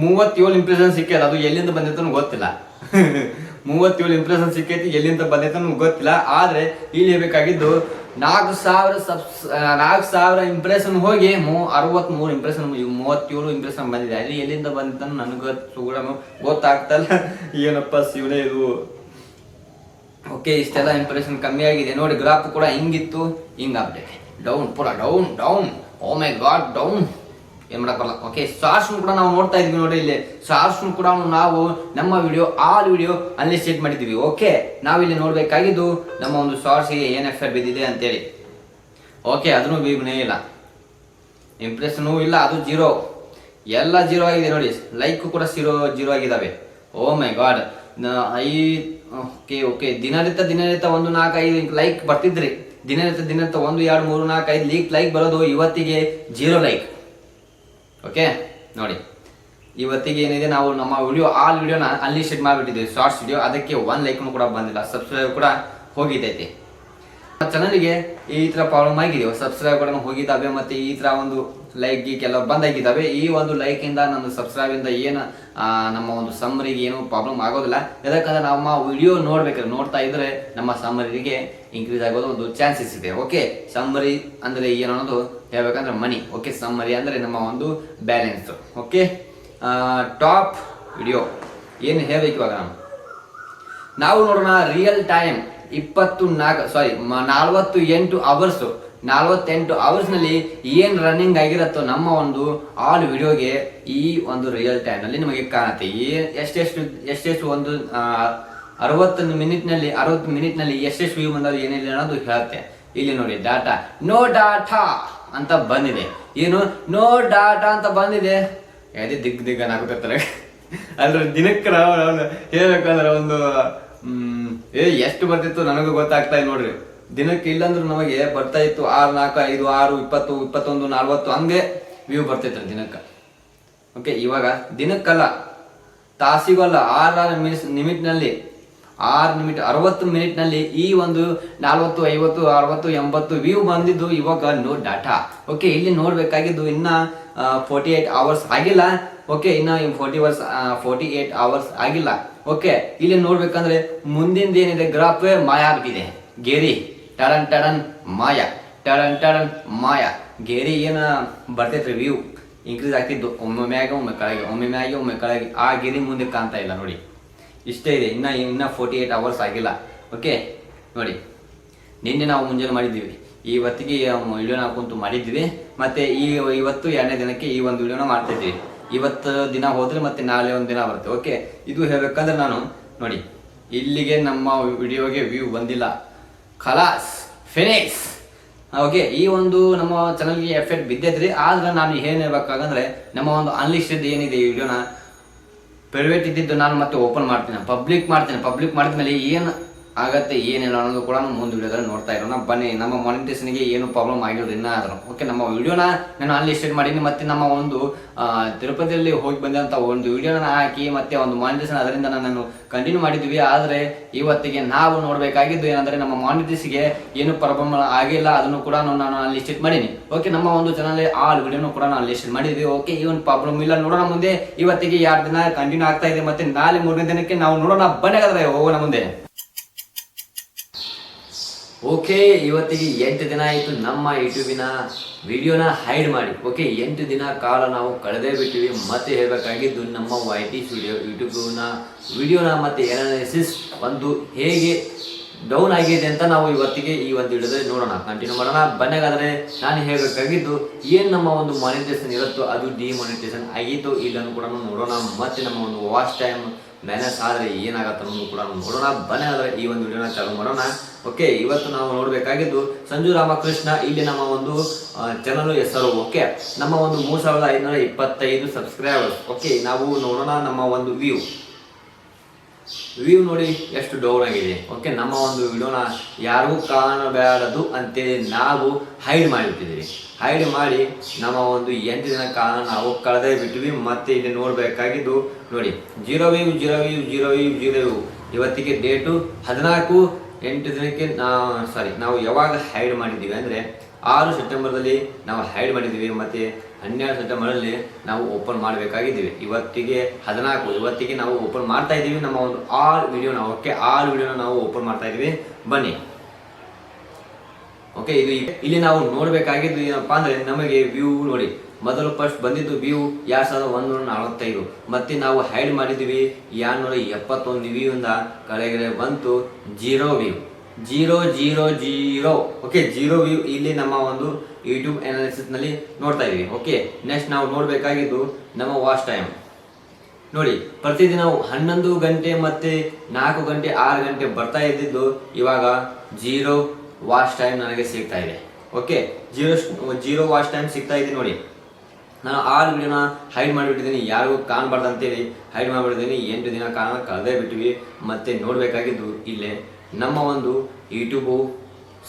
37 ಇಂಪ್ರೆಷನ್ ಸಿಕ್ಕೈತೆ. ಅದು ಎಲ್ಲಿಂದ ಬಂದಿತ್ತು ಗೊತ್ತಿಲ್ಲ. 37 ಇಂಪ್ರೆಷನ್ ಸಿಕ್ಕೈತಿ, ಎಲ್ಲಿಂದ ಬಂದೈತೆ ಗೊತ್ತಿಲ್ಲ. ಆದರೆ ಇಲ್ಲಿ ಬೇಕಾಗಿದ್ದು 4,000 ಇಂಪ್ರೆಷನ್ ಹೋಗಿ 63 ಇಂಪ್ರೆಷನ್ 37 ಇಂಪ್ರೆಷನ್ ಬಂದಿದೆ. ಅಲ್ಲಿ ಎಲ್ಲಿಂದ ಬಂದಿತ್ತ ನನಗೆ ಕೂಡ ಗೊತ್ತಾಗ್ತಲ್ಲ. ಏನಪ್ಪ ಶಿವನೇ ಇದು. ಓಕೆ, ಇಷ್ಟೆಲ್ಲ ಇಂಪ್ರೆಷನ್ ಕಮ್ಮಿ ಆಗಿದೆ ನೋಡಿ. ಗ್ರಾಫ್ ಕೂಡ ಹಿಂಗಿತ್ತು, ಹಿಂಗಾಗ್ಬಿಟ್ಟೈತೆ. ಡೌನ್, ಪೂರ ಡೌನ್. ಓ ಮೈ ಗಾಡ್, ಡೌನ್. ಏನು ಮಾಡಕ್ ಬರಲ್ಲ. ಓಕೆ, ಶಾರ್ಟ್ಸ್ ಕೂಡ ನಾವು ನೋಡ್ತಾ ಇದ್ವಿ ನೋಡಿ. ಇಲ್ಲಿ ಶಾರ್ಟ್ಸ್ ಕೂಡ ನಾವು ನಮ್ಮ ಆಲ್ ವಿಡಿಯೋ ಅನ್ಲಿಸ್ಟೆಡ್ ಮಾಡಿದ್ವಿ. ಓಕೆ, ನಾವಿಲ್ಲಿ ನೋಡಬೇಕಾಗಿದ್ದು ನಮ್ಮ ಒಂದು ಶಾರ್ಟ್ಸ್ಗೆ ಏನು ಎಫೆಕ್ಟ್ ಬಿದ್ದಿದೆ ಅಂತೇಳಿ. ಓಕೆ, ಅದನ್ನು ಬೀಗನೇ ಇಲ್ಲ, ಇಂಪ್ರೆಷನೂ ಇಲ್ಲ, ಅದು 0. ಎಲ್ಲ 0 ಆಗಿದೆ ನೋಡಿ. ಲೈಕ್ ಕೂಡ 0 ಆಗಿದ್ದಾವೆ. ಓ ಮೈ ಗಾಡ್. ಓಕೆ, ದಿನನಿತ್ಯ 1 4 5 ಲೈಕ್ ಬರ್ತಿದ್ರಿ. ದಿನನಿತ್ಯ 1 2 3 4 5 ಲೈಕ್ ಬರೋದು, ಇವತ್ತಿಗೆ 0 ಲೈಕ್. ಓಕೆ ನೋಡಿ, ಇವತ್ತಿಗೆ ಏನಿದೆ ನಾವು ನಮ್ಮ ಆಲ್ ವಿಡಿಯೋನ ಅನ್ಲಿಸ್ಟೆಡ್ ಮಾಡಿಬಿಟ್ಟಿದ್ದೀವಿ, ಶಾರ್ಟ್ಸ್ ವಿಡಿಯೋ. ಅದಕ್ಕೆ 1 ಲೈಕ್ ಕೂಡ ಬಂದಿಲ್ಲ, ಸಬ್ಸ್ಕ್ರೈಬ್ ಕೂಡ ಹೋಗಿದ್ದೈತಿ. ಚಾನಲ್ಗೆ ಈ ತರ ಪ್ರಾಬ್ಲಮ್ ಆಗಿದೆ, ಸಬ್ಸ್ಕ್ರೈಬ್ ಕೂಡ ಹೋಗಿದ್ದಾವೆ, ಮತ್ತೆ ಈ ತರ ಒಂದು ಲೈಕ್ ಗೀಕ್ ಎಲ್ಲ ಬಂದಾಗಿದ್ದಾವೆ. ಈ ಒಂದು ಲೈಕ್ ಇಂದ ನನ್ನ ಸಬ್ಸ್ಕ್ರೈಬ್ ಇಂದ ಏನು ನಮ್ಮ ಒಂದು ಸಮ್ಮರಿಗೆ ಏನು ಪ್ರಾಬ್ಲಮ್ ಆಗೋದಿಲ್ಲ. ಯಾಕಂದ್ರೆ ನಮ್ಮ ವಿಡಿಯೋ ನೋಡ್ತಾ ಇದ್ರೆ ನಮ್ಮ ಸಮ್ಮರಿಗೆ ಇನ್ಕ್ರೀಸ್ ಆಗೋದು ಒಂದು ಚಾನ್ಸಸ್ ಇದೆ. ಓಕೆ, ಸಮ್ಮರಿ ಅಂದ್ರೆ ಏನು ಅನ್ನೋದು ಹೇಳ್ಬೇಕಂದ್ರೆ ಮನಿ. ಓಕೆ, ಸಮ್ಮರಿ ಅಂದ್ರೆ ನಮ್ಮ ಒಂದು ಬ್ಯಾಲೆನ್ಸ್. ಓಕೆ, ಟಾಪ್ ವಿಡಿಯೋ ಏನು ಹೇಳ್ಬೇಕು ಇವಾಗ ನಾವು ನೋಡೋಣ. ರಿಯಲ್ ಟೈಮ್ 48 ಅವರ್ಸ್ ನಲ್ಲಿ ಏನ್ ರನ್ನಿಂಗ್ ಆಗಿರತ್ತೋ ನಮ್ಮ ಒಂದು ಆಲ್ ವಿಡಿಯೋಗೆ ಈ ಒಂದು ರಿಯಲ್ ಟೈಮ್ ನಲ್ಲಿ ನಿಮಗೆ ಕಾಣುತ್ತೆ. ಎಷ್ಟೆಷ್ಟು ಒಂದು 60 ಮಿನಿಟ್ ನಲ್ಲಿ ಎಷ್ಟೆಷ್ಟು ವ್ಯೂ ಬಂದಾಗ ಏನಿಲ್ಲ ಅನ್ನೋದು ಹೇಳುತ್ತೆ. ಇಲ್ಲಿ ನೋಡಿ, ಡಾಟಾ ನೋ ಡಾಟಾ ಅಂತ ಬಂದಿದೆ. ಏನು ನೋ ಡಾಟಾ ಅಂತ ಬಂದಿದೆ? ಅದೇ ದಿಗ್ಗ ನಾಕುತ್ತಾರೆ ಅದ್ರ ದಿನಕ್ಕೆ ಹೇಳ್ಬೇಕಂದ್ರೆ ಒಂದು ಎಷ್ಟು ಬರ್ತಿತ್ತು ನನಗೂ ಗೊತ್ತಾಗ್ತಾ ಇದೆ ನೋಡ್ರಿ. ದಿನಕ್ಕೆ ಇಲ್ಲಾಂದ್ರೂ ನಮಗೆ ಬರ್ತಾ ಇತ್ತು 6 4 5 6 20 21 40 ಹಂಗೆ ವ್ಯೂ ಬರ್ತಿತ್ತು ದಿನಕ್ಕೆ. ಓಕೆ, ಇವಾಗ ದಿನಕ್ಕಲ್ಲ, ತಾಸಿಗಲ್ಲ, 6 ನಿಮಿಟ್ನಲ್ಲಿ 60 ಮಿನಿಟ್ನಲ್ಲಿ ಈ ಒಂದು 40 50 60 80 ವ್ಯೂ ಬಂದಿದ್ದು ಇವಾಗ ನೋ ಡಾಟಾ. ಓಕೆ, ಇಲ್ಲಿ ನೋಡ್ಬೇಕಾಗಿದ್ದು ಇನ್ನ 48 ಅವರ್ಸ್ ಆಗಿಲ್ಲ. ಓಕೆ, ಇನ್ನ 48 ಅವರ್ಸ್ ಆಗಿಲ್ಲ. ಓಕೆ, ಇಲ್ಲಿ ನೋಡ್ಬೇಕಂದ್ರೆ ಮುಂದಿಂದ ಏನಿದೆ ಗ್ರಾಫ್ ಮಾಯ ಆಗ್ಬಿಟ್ಟಿದೆ. ಗೆರಿ ಟಡನ್ ಮಾಯ ಗೆರಿ ಏನ ಬರ್ತೈತ್ರಿ ವ್ಯೂ ಇನ್ಕ್ರೀಸ್ ಆಗ್ತಿದ್ದು, ಒಮ್ಮೆ ಮ್ಯಾಗೆ ಒಮ್ಮೆ ಕೆಳಗೆ. ಆ ಗೆರಿ ಮುಂದೆ ಕಾಣ್ತಾ ಇಲ್ಲ ನೋಡಿ, ಇಷ್ಟೇ ಇದೆ. ಇನ್ನ 48 ಅವರ್ಸ್ ಆಗಿಲ್ಲ. ಓಕೆ ನೋಡಿ, ನಿನ್ನೆ ನಾವು ಮುಂಜಾನೆ ಮಾಡಿದ್ದೀವಿ, ಇವತ್ತಿಗೆ ವಿಡಿಯೋನ ಕುಂತು ಮಾಡಿದ್ದೀವಿ. ಮತ್ತೆ ಇವತ್ತು 2ನೇ ದಿನಕ್ಕೆ ಈ ಒಂದು ವಿಡಿಯೋನ ಮಾಡ್ತಾ ಇದ್ದೀವಿ. ಇವತ್ತು ದಿನ ಹೋದ್ರೆ ಮತ್ತೆ ನಾಳೆ ಒಂದು ದಿನ ಬರುತ್ತೆ. ಓಕೆ, ಇದು ಹೇಳ್ಬೇಕಂದ್ರೆ ನಾನು ನೋಡಿ, ಇಲ್ಲಿಗೆ ನಮ್ಮ ವಿಡಿಯೋಗೆ ವ್ಯೂ ಬಂದಿಲ್ಲ, ಖಲಾಸ್ ಫಿನಿಶ್. ಓಕೆ, ಈ ಒಂದು ನಮ್ಮ ಚಾನಲ್ಗೆ ಎಫೆಕ್ಟ್ ಬಿದ್ದೈತ್ರಿ. ಆದ್ರೆ ನಾನು ಏನ್ ಹೇಳ್ಬೇಕಾಗಂದ್ರೆ ನಮ್ಮ ಒಂದು ಅನ್ಲಿಸ್ಟೆಡ್ ಏನಿದೆ ಈ ವಿಡಿಯೋನ ಪ್ರೈವೇಟ್ ಇದ್ದಿದ್ದು ನಾನು ಮತ್ತೆ ಓಪನ್ ಮಾಡ್ತೀನಿ, ಪಬ್ಲಿಕ್ ಮಾಡಿದ್ಮೇಲೆ ಏನು ಆಗತ್ತೆ ಏನಿಲ್ಲ ಅನ್ನೋದು ಕೂಡ ಮುಂದೆ ವಿಡಿಯೋದಲ್ಲಿ ನೋಡ್ತಾ ಇರೋಣ ಬನ್ನಿ. ನಮ್ಮ ಮಾನಿಟೈಸೇಷನ್ಗೆ ಏನು ಪ್ರಾಬ್ಲಮ್ ಆಗಿರೋದು ಇನ್ನಾದರೂ. ಓಕೆ, ನಮ್ಮ ವಿಡಿಯೋನ ನಾನು ಅನ್ಲಿಸ್ಟೆಡ್ ಮಾಡೀನಿ, ಮತ್ತೆ ನಮ್ಮ ಒಂದು ತಿರುಪತಿಯಲ್ಲಿ ಹೋಗಿ ಬಂದಂಥ ಒಂದು ವಿಡಿಯೋನ ಹಾಕಿ ಮತ್ತೆ ಒಂದು ಮಾನಿಟೈಸೇಷನ್ ಅದರಿಂದ ನಾನು ಕಂಟಿನ್ಯೂ ಮಾಡಿದ್ವಿ. ಆದರೆ ಇವತ್ತಿಗೆ ನಾವು ನೋಡಬೇಕಾಗಿದ್ದು ಏನಂದರೆ ನಮ್ಮ ಮಾನಿಟೈಸೇಷನ್ಗೆ ಏನು ಪ್ರಾಬ್ಲಮ್ ಆಗಿಲ್ಲ, ಅದನ್ನು ಕೂಡ ನಾನು ಅನ್ಲಿಸ್ಟೆಡ್ ಮಾಡೀನಿ. ಓಕೆ, ನಮ್ಮ ಒಂದು ಚಾನಲ್ ಆಲ್ ವಿಡಿಯೋನು ಕೂಡ ನಾನು ಅನ್ಲಿಸ್ಟೆಡ್ ಮಾಡಿದ್ವಿ. ಓಕೆ, ಈ ಒಂದು ಪ್ರಾಬ್ಲಮ್ ಇಲ್ಲ, ನೋಡೋಣ ಮುಂದೆ. ಇವತ್ತಿಗೆ 2 ದಿನ ಕಂಟಿನ್ಯೂ ಆಗ್ತಾ ಇದೆ, ಮತ್ತೆ ನಾಳೆ 3ನೇ ದಿನಕ್ಕೆ ನಾವು ನೋಡೋಣ ಬನ್ನಿ. ಹಾಗಾದ್ರೆ ಹೋಗೋಣ ಮುಂದೆ. ಓಕೆ, ಇವತ್ತಿಗೆ 8 ದಿನ ಆಯಿತು ನಮ್ಮ ಯೂಟ್ಯೂಬಿನ ವಿಡಿಯೋನ ಹೈಡ್ ಮಾಡಿ. ಓಕೆ, 8 ದಿನ ಕಾಲ ನಾವು ಕಳೆದೇ ಬಿಟ್ಟಿವಿ. ಮತ್ತೆ ಹೇಳಬೇಕಾಗಿದ್ದು ನಮ್ಮ YT ಸ್ಟುಡಿಯೋ ಯೂಟ್ಯೂಬ್ನ ವಿಡಿಯೋನ ಮತ್ತೆ ಅನಾಲಿಸಿಸ್ ಒಂದು ಹೇಗೆ ಡೌನ್ ಆಗಿದೆ ಅಂತ ನಾವು ಇವತ್ತಿಗೆ ಈ ಒಂದು ವಿಡಿಯೋದಲ್ಲಿ ನೋಡೋಣ, ಕಂಟಿನ್ಯೂ ಮಾಡೋಣ ಬನ್ನಿ. ನಾನು ಹೇಳಬೇಕಾಗಿದ್ದು ಏನು ನಮ್ಮ ಒಂದು ಮಾನಿಟೈಸೇಷನ್ ಇರುತ್ತೋ ಅದು ಡಿಮಾನಿಟೈಸೇಷನ್ ಆಗಿತ್ತು ಇಲ್ಲನ್ನು ಕೂಡ ನೋಡೋಣ. ಮತ್ತೆ ನಮ್ಮ ಒಂದು ವಾಚ್ ಟೈಮ್ ಮೈನಸ್ ಆದರೆ ಏನಾಗತ್ತೆ ಅನ್ನೋದು ಕೂಡ ನೋಡೋಣ ಬನ್ನಿ. ಈ ಒಂದು ವಿಡಿಯೋನ ಚಾಲು ಮಾಡೋಣ. ಓಕೆ, ಇವತ್ತು ನಾವು ನೋಡಬೇಕಾಗಿದ್ದು ಸಂಜು ರಾಮಕೃಷ್ಣ, ಇಲ್ಲಿ ನಮ್ಮ ಒಂದು ಚಾನಲ್ ಹೆಸರು. ಓಕೆ, ನಮ್ಮ ಒಂದು 3525 ಸಬ್ಸ್ಕ್ರೈಬರ್ಸ್. ಓಕೆ, ನಾವು ನೋಡೋಣ ನಮ್ಮ ಒಂದು ವ್ಯೂ ನೋಡಿ ಎಷ್ಟು ಡೌನ್ ಆಗಿದೆ. ಓಕೆ, ನಮ್ಮ ಒಂದು ವಿಡಿಯೋನ ಯಾರಿಗೂ ಕಾಣಬೇಡದು ಅಂತೇಳಿ ನಾವು ಹೈಡ್ ಮಾಡಿಬಿಟ್ಟಿದ್ದೀವಿ. ಹೈಡ್ ಮಾಡಿ ನಮ್ಮ ಒಂದು 8 ದಿನ ಕಾಲ ನಾವು ಕಳೆದೇ ಬಿಟ್ಟಿವಿ. ಮತ್ತೆ ಇಲ್ಲಿ ನೋಡಬೇಕಾಗಿದ್ದು ನೋಡಿ, 0 ವ್ಯೂ. ಇವತ್ತಿಗೆ ಡೇಟು 14/8 ದಿನಕ್ಕೆ ನಾವು ಯಾವಾಗ ಹೈಡ್ ಮಾಡಿದ್ದೀವಿ ಅಂದರೆ 6 ಸೆಪ್ಟೆಂಬರ್ದಲ್ಲಿ ನಾವು ಹೈಡ್ ಮಾಡಿದ್ದೀವಿ. ಮತ್ತು 12 ಸೆಪ್ಟೆಂಬರಲ್ಲಿ ನಾವು ಓಪನ್ ಮಾಡಬೇಕಾಗಿದ್ದೀವಿ. ಇವತ್ತಿಗೆ 14, ಇವತ್ತಿಗೆ ನಾವು ಓಪನ್ ಮಾಡ್ತಾ ಇದ್ದೀವಿ ನಮ್ಮ ಒಂದು ಆಲ್ ವಿಡಿಯೋನ. ಓಕೆ, ಆಲ್ ವಿಡಿಯೋನ ನಾವು ಓಪನ್ ಮಾಡ್ತಾ ಇದ್ದೀವಿ ಬನ್ನಿ. ಓಕೆ, ಇಲ್ಲಿ ನಾವು ನೋಡಬೇಕಾಗಿದ್ದು ಏನಪ್ಪಾ ಅಂದರೆ ನಮಗೆ ವ್ಯೂ ನೋಡಿ, ಮೊದಲು ಫಸ್ಟ್ ಬಂದಿದ್ದು ವ್ಯೂ 2145. ಮತ್ತೆ ನಾವು ಹೈಡ್ ಮಾಡಿದ್ದೀವಿ 271 ವ್ಯೂ ಇಂದ ಕೆಳಗಡೆ ಬಂತು 0 ವ್ಯೂ. 0. ಓಕೆ, 0 ವ್ಯೂ ಇಲ್ಲಿ ನಮ್ಮ ಒಂದು ಯೂಟ್ಯೂಬ್ ಅನಾಲಿಸಿಸ್ ನಲ್ಲಿ ನೋಡ್ತಾ ಇದೀವಿ. ಓಕೆ, ನೆಕ್ಸ್ಟ್ ನಾವು ನೋಡಬೇಕಾಗಿದ್ದು ನಮ್ಮ ವಾಚ್ ಟೈಮ್ ನೋಡಿ. ಪ್ರತಿದಿನ 11 ಗಂಟೆ ಮತ್ತೆ 4 ಗಂಟೆ 6 ಗಂಟೆ ಬರ್ತಾ ಇದ್ದಿದ್ದು ಇವಾಗ 0 ವಾಚ್ ಟೈಮ್ ನನಗೆ ಸಿಗ್ತಾ ಇದೆ. ಓಕೆ, 0 ವಾಚ್ ಟೈಮ್ ಸಿಗ್ತಾ ಇದೆ ನೋಡಿ. ನಾನು ಆಲ್ ವಿಡಿಯೋನ ಹೈಡ್ ಮಾಡಿಬಿಟ್ಟಿದ್ದೀನಿ, ಯಾರಿಗೂ ಕಾಣಬಾರ್ದು ಅಂತೇಳಿ ಹೈಡ್ ಮಾಡಿಬಿಟ್ಟಿದ್ದೀನಿ. 8 ದಿನ ಕಾರಣ ಕಳೆದೇ ಬಿಟ್ಟಿವಿ. ಮತ್ತೆ ನೋಡಬೇಕಾಗಿದ್ದು ಇಲ್ಲೇ ನಮ್ಮ ಒಂದು ಯೂಟ್ಯೂಬು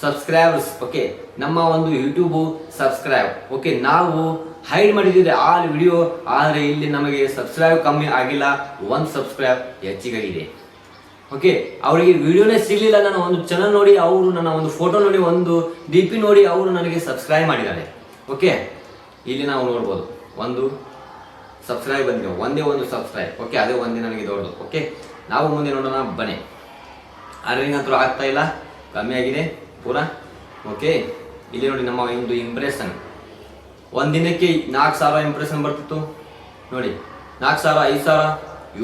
ಸಬ್ಸ್ಕ್ರೈಬರ್ಸ್. ಓಕೆ, ನಮ್ಮ ಒಂದು ಯೂಟ್ಯೂಬ್ ಸಬ್ಸ್ಕ್ರೈಬ್. ಓಕೆ, ನಾವು ಹೈಡ್ ಮಾಡಿದ್ದೀವಿ ಆಲ್ ವಿಡಿಯೋ, ಆದರೆ ಇಲ್ಲಿ ನಮಗೆ ಸಬ್ಸ್ಕ್ರೈಬ್ ಕಮ್ಮಿ ಆಗಿಲ್ಲ, 1 ಸಬ್ಸ್ಕ್ರೈಬ್ ಹೆಚ್ಚಿಗಾಗಿದೆ. ಓಕೆ, ಅವರಿಗೆ ವಿಡಿಯೋನೇ ಸಿಗಲಿಲ್ಲ. ನನ್ನ ಒಂದು ಚಾನಲ್ ನೋಡಿ ಅವರು ನನ್ನ ಒಂದು ಫೋಟೋ ನೋಡಿ ಒಂದು DP ನೋಡಿ ಅವರು ನನಗೆ ಸಬ್ಸ್ಕ್ರೈಬ್ ಮಾಡಿದ್ದಾರೆ. ಓಕೆ, ಇಲ್ಲಿ ನಾವು ನೋಡ್ಬೋದು ಒಂದು ಸಬ್ಸ್ಕ್ರೈಬ್ ಬಂದಿದೆ, ಒಂದೇ ಒಂದು ಸಬ್ಸ್ಕ್ರೈಬ್. ಓಕೆ, ಅದೇ ಒಂದೇ ನನಗೆ ದೊಡ್ಡದು. ಓಕೆ, ನಾವು ಮುಂದೆ ನೋಡೋಣ ಬನ್ನಿ. ಅರ್ನಿಂಗ್ ಅಂತೂ ಆಗ್ತಾ ಇಲ್ಲ, ಕಮ್ಮಿ ಆಗಿದೆ ಪೂರಾ. ಓಕೆ, ಇಲ್ಲಿ ನೋಡಿ ನಮ್ಮ ಒಂದು ಇಂಪ್ರೆಷನ್ ಒಂದಿನಕ್ಕೆ 4,000 ಇಂಪ್ರೆಷನ್ ಬರ್ತಿತ್ತು ನೋಡಿ. 4,000, 5,000,